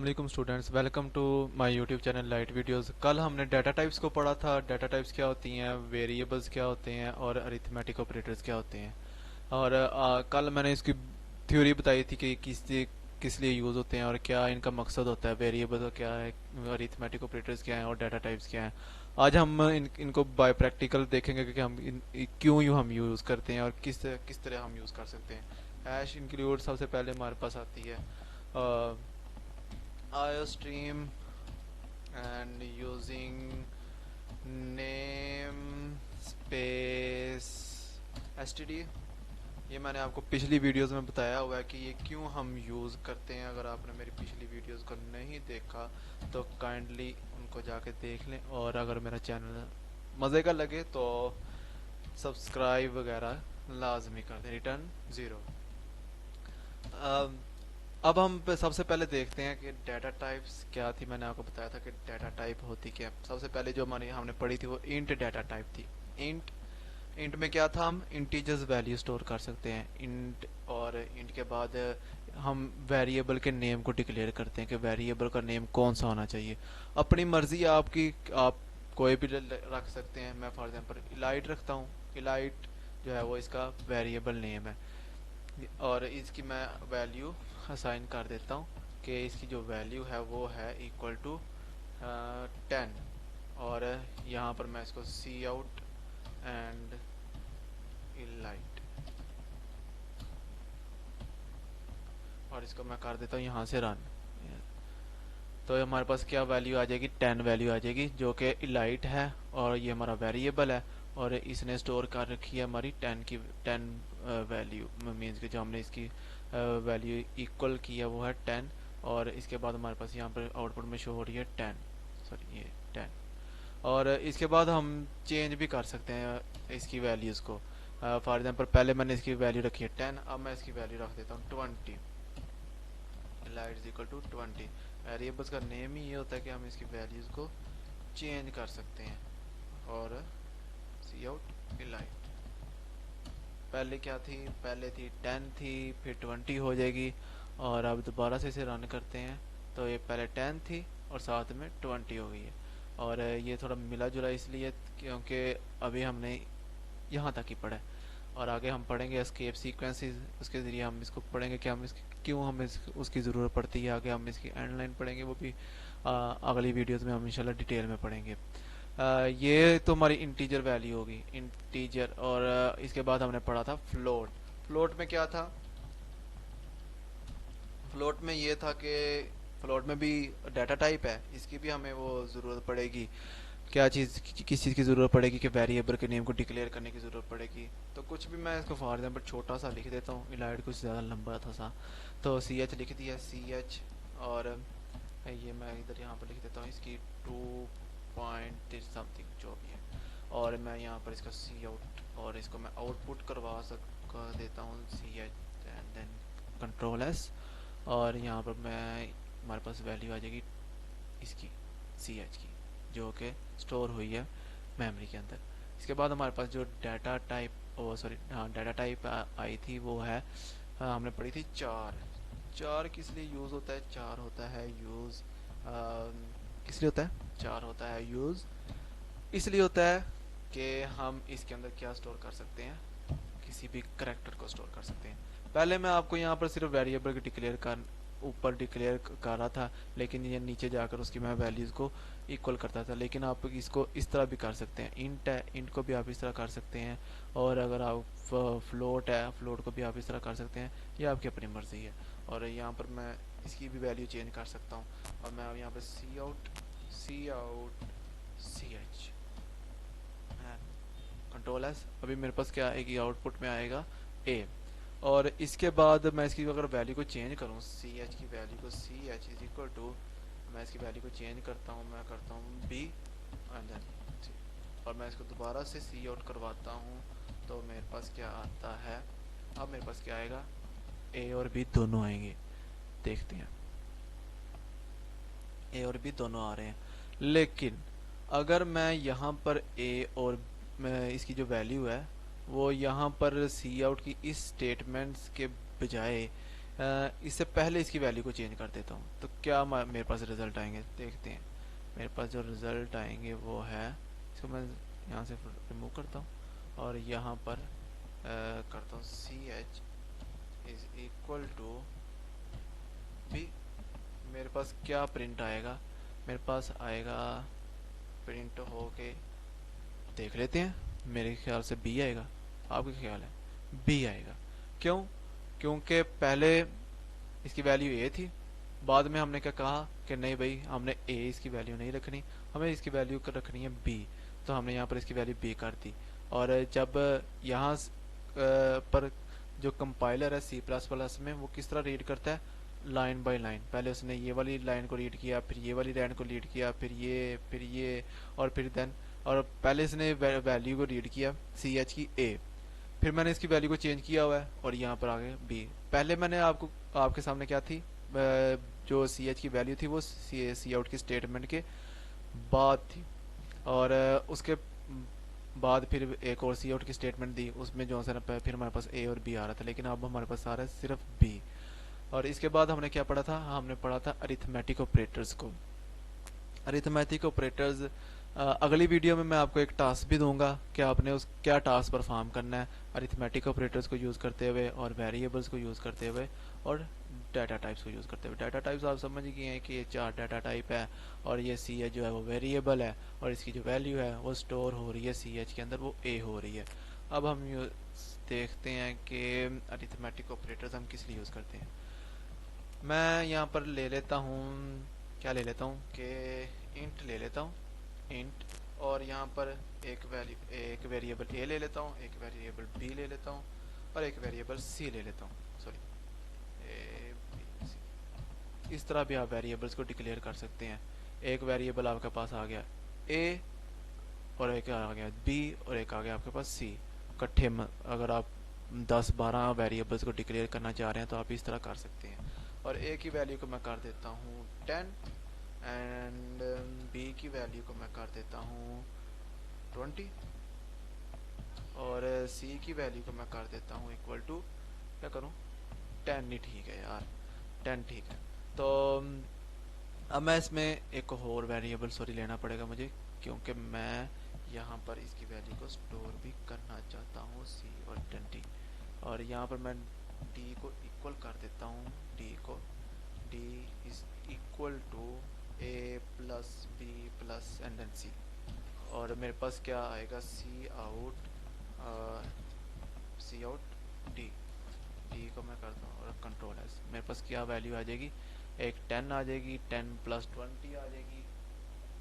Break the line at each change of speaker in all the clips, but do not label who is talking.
वालेकुम students, welcome to my YouTube channel light videos. कल हमने डाटा टाइप्स को पढ़ा था। डाटा टाइप्स क्या होती हैं, वेरिएबल्स क्या होते हैं और अरिथमेटिक ऑपरेटर्स क्या होते हैं। और कल मैंने इसकी थ्योरी बताई थी कि किस लिए यूज़ होते हैं और क्या इनका मकसद होता है। वेरिएबल क्या है, अरिथमेटिक ऑपरेटर्स क्या हैं और डाटा टाइप्स क्या हैं। आज हम इनको बाय प्रैक्टिकल देखेंगे कि क्यों हम यूज़ करते हैं और किस तरह हम यूज़ कर सकते हैं। हैश इंक्लूड सबसे पहले हमारे पास आती है IOStream and using name space std। ये मैंने आपको पिछली वीडियोस में बताया हुआ है कि ये क्यों हम यूज़ करते हैं। अगर आपने मेरी पिछली वीडियोस को नहीं देखा तो काइंडली उनको जाके देख लें, और अगर मेरा चैनल मज़े का लगे तो सब्सक्राइब वगैरह लाजमी कर दें। Return zero. अब हम सबसे पहले देखते हैं कि डाटा टाइप्स क्या थी। मैंने आपको बताया था कि डाटा टाइप होती क्या। सबसे पहले जो हमारी हमने पढ़ी थी वो इंट डाटा टाइप थी। इंट इंट में क्या था, हम इंटीजर्स वैल्यू स्टोर कर सकते हैं। इंट और इंट के बाद हम वेरिएबल के नेम को डिक्लेयर करते हैं कि वेरिएबल का नेम कौन सा होना चाहिए। अपनी मर्जी आपकी, आप कोई भी रख सकते हैं। मैं फॉर एग्जांपल इलाइट रखता हूँ। इलाइट जो है वो इसका वेरिएबल नेम है और इसकी मैं वैल्यू असाइन कर देता हूँ कि इसकी जो वैल्यू है वो है इक्वल टू 10। और यहाँ पर मैं इसको सी आउट एंड इलाइट, और इसको मैं कर देता हूँ यहाँ से रन। तो हमारे पास क्या वैल्यू आ जाएगी, 10 वैल्यू आ जाएगी जो कि इलाइट है और ये हमारा वेरिएबल है और इसने स्टोर कर रखी है हमारी 10 की 10 वैल्यू। मीन्स कि जो हमने इसकी वैल्यू इक्वल की है वो है 10। और इसके बाद हमारे पास यहाँ पर आउटपुट में शो हो रही है 10, सॉरी ये 10। और इसके बाद हम चेंज भी कर सकते हैं इसकी वैल्यूज़ को। फॉर एग्जांपल पहले मैंने इसकी वैल्यू रखी है 10, अब मैं इसकी वैल्यू रख देता हूँ 20। Elite is equal to 20। Variables का नेम ही ये होता है कि हम इसकी वैल्यूज़ को चेंज कर सकते हैं। और सी आउट इलाइट, पहले क्या थी, पहले थी 10 थी, फिर 20 हो जाएगी। और अब दोबारा से इसे रन करते हैं तो ये पहले 10 थी और साथ में 20 हो गई है। और ये थोड़ा मिला जुला इसलिए क्योंकि अभी हमने यहाँ तक ही पढ़ा है। और आगे हम पढ़ेंगे एस्केप सीक्वेंसेस, उसके ज़रिए हम इसको पढ़ेंगे कि हम इसकी क्यों हमें उसकी ज़रूरत पड़ती है। आगे हम इसकी एंड लाइन पढ़ेंगे, वो भी अगली वीडियोस में हम इंशाल्लाह डिटेल में पढ़ेंगे। ये तो हमारी इंटीजर वैल्यू होगी, इंटीजर। और इसके बाद हमने पढ़ा था फ्लोट। फ्लोट में क्या था, फ्लोट में ये था कि फ्लोट में भी डाटा टाइप है, इसकी भी हमें वो ज़रूरत पड़ेगी। क्या चीज़, किस चीज़ की ज़रूरत पड़ेगी कि वेरिएबल के नेम को डिक्लेयर करने की ज़रूरत पड़ेगी। तो कुछ भी मैं इसको फॉर एग्जांपल छोटा सा लिख देता हूँ। इलाइट कुछ ज़्यादा लंबा था सा, तो सी एच लिख दिया, सी एच। और ये मैं इधर यहाँ पर लिख देता हूँ इसकी 2 समथिंग जो भी है। और मैं यहाँ पर इसका सी आउट, और इसको मैं आउटपुट कर देता हूँ C H and then control S. और यहाँ पर मैं हमारे पास वैल्यू आ जाएगी इसकी सी एच की, जो कि स्टोर हुई है मेमोरी के अंदर। इसके बाद हमारे पास जो डाटा टाइप, ओ सॉरी हाँ, डाटा टाइप आई थी वो है, हमने पढ़ी थी चार। चार किस लिए यूज़ होता है, चार होता है यूज़ किस लिए होता है, चार होता है यूज़ इसलिए होता है कि हम इसके अंदर क्या स्टोर कर सकते हैं, किसी भी करेक्टर को स्टोर कर सकते हैं। पहले मैं आपको यहाँ पर सिर्फ वेरिएबल डिक्लेयर कर ऊपर डिक्लेयर कर रहा था, लेकिन ये नीचे जाकर उसकी मैं वैल्यूज़ को इक्वल करता था। लेकिन आप इसको इस तरह भी कर सकते हैं, इंट है, इंट को भी आप इस तरह कर सकते हैं। और अगर आप फ्लोट है, फ्लोट को भी आप इस तरह कर सकते हैं। ये आपकी अपनी मर्ज़ी है। और यहाँ पर मैं इसकी भी वैल्यू चेंज कर सकता हूँ। और मैं अब यहाँ पर C out C H control S. अभी मेरे पास क्या आएगी, आउटपुट में आएगा ए। और इसके बाद मैं इसकी अगर वैल्यू को चेंज करूँ, सी एच की वैल्यू को, C H is equal to, मैं इसकी वैल्यू को चेंज करता हूँ, मैं करता हूँ बी एंड देन, और मैं इसको दोबारा से सी आउट करवाता हूँ तो मेरे पास क्या आता है। अब मेरे पास क्या आएगा, ए और बी दोनों आएंगे। देखते हैं, ए और बी दोनों आ रहे हैं। लेकिन अगर मैं यहाँ पर ए और मैं इसकी जो वैल्यू है वो यहाँ पर सी आउट की इस स्टेटमेंट्स के बजाय इससे पहले इसकी वैल्यू को चेंज कर देता हूँ तो क्या मेरे पास रिजल्ट आएंगे देखते हैं। मेरे पास जो रिजल्ट आएंगे वो है, इसको मैं यहाँ से रिमूव करता हूँ और यहाँ पर करता हूँ C H is equal to B. मेरे पास क्या प्रिंट आएगा, मेरे पास आएगा प्रिंट हो के देख लेते हैं, मेरे ख्याल से बी आएगा। आपका ख्याल है? बी आएगा। क्यों? क्योंकि पहले इसकी वैल्यू ए थी, बाद में हमने क्या कहा कि नहीं भाई हमने ए इसकी वैल्यू नहीं रखनी, हमें इसकी वैल्यू रखनी है बी, तो हमने यहाँ पर इसकी वैल्यू बी कर दी। और जब यहाँ पर जो कंपाइलर है सी प्लस प्लस में वो किस तरह रीड करता है, लाइन बाय लाइन। पहले उसने ये वाली लाइन को रीड किया, फिर ये वाली लाइन को रीड किया, फिर ये और फिर देन, और पहले इसने वैल्यू को रीड किया सी एच की ए, फिर मैंने इसकी वैल्यू को चेंज किया हुआ है और यहाँ पर आ गए बी। पहले मैंने आपके सामने क्या थी, जो सी एच की वैल्यू थी वो सी आउट की स्टेटमेंट के बाद थी, और उसके बाद फिर एक और सी आउट की स्टेटमेंट दी, उसमें जो है फिर हमारे पास ए और बी आ रहा था, लेकिन अब हमारे पास आ रहा है सिर्फ बी। और इसके बाद हमने क्या पढ़ा था, हमने पढ़ा था अरिथमेटिक ऑपरेटर्स को। अरिथमेटिक ऑपरेटर्स अगली वीडियो में मैं आपको एक टास्क भी दूंगा कि आपने उस क्या टास्क परफॉर्म करना है अरिथमेटिक ऑपरेटर्स को यूज़ करते हुए और वेरिएबल्स को यूज़ करते हुए और डाटा टाइप्स को यूज़ करते हुए। डाटा टाइप्स आप समझ गए हैं कि ये 4 डाटा टाइप है, और ये सी एच जो है वो वेरिएबल है, और इसकी जो वैल्यू है वो स्टोर हो रही है सी एच के अंदर, वो ए हो रही है। अब हम देखते हैं कि अरिथमेटिक ऑपरेटर्स हम किस लिए यूज़ करते हैं। मैं यहाँ पर ले लेता हूँ, क्या ले लेता हूँ कि इंट ले लेता हूँ, इंट, और यहाँ पर एक वेरिएबल ए ले लेता हूँ, एक वेरिएबल बी ले लेता हूँ और एक वेरिएबल सी ले लेता हूँ, सॉरी ए बी सी। इस तरह भी आप वेरिएबल्स को डिक्लेयर कर सकते हैं। एक वेरिएबल आपके पास आ गया ए और एक आ गया बी और एक आ गया आपके पास सी, इकट्ठे अगर आप 10-12 वेरिएबल्स को डिक्लेयर करना चाह रहे हैं तो आप इस तरह कर सकते हैं। और ए की वैल्यू को मैं कर देता हूँ 10 एंड बी की वैल्यू को मैं कर देता हूँ 20 और सी की वैल्यू को मैं कर देता हूँ इक्वल टू, क्या करूँ, 10 ही ठीक है यार, 10 ठीक है। तो अब मैं इसमें एक और वेरिएबल सॉरी लेना पड़ेगा मुझे, क्योंकि मैं यहाँ पर इसकी वैल्यू को स्टोर भी करना चाहता हूँ सी और 20, और यहाँ पर मैं डी को इक्वल कर देता हूँ, D is equal to A plus B plus and then C, और मेरे पास क्या आएगा सी आउट डी, डी को मैं करता हूँ और कंट्रोल एस, मेरे पास क्या वैल्यू आ जाएगी, एक 10 आ जाएगी, 10 प्लस 20 आ जाएगी,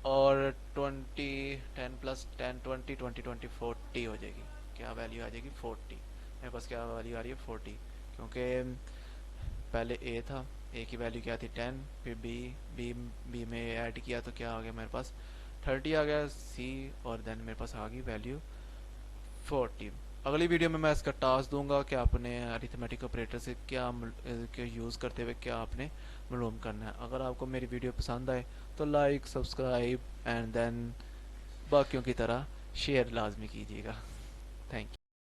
और 20 10 प्लस 10 20 20 20 40 हो जाएगी। क्या वैल्यू आ जाएगी 40, मेरे पास क्या वैल्यू आ रही है 40, क्योंकि पहले ए था, ए की वैल्यू क्या थी 10, फिर बी में ऐड किया तो क्या आ गया मेरे पास 30 आ गया, सी और देन मेरे पास आ गई वैल्यू 40। अगली वीडियो में मैं इसका टास्क दूंगा कि आपने अरिथमेटिक ऑपरेटर से क्या यूज़ करते हुए क्या आपने मालूम करना है। अगर आपको मेरी वीडियो पसंद आए तो लाइक सब्सक्राइब एंड देन बाकियों की तरह शेयर लाजमी कीजिएगा। Thank you.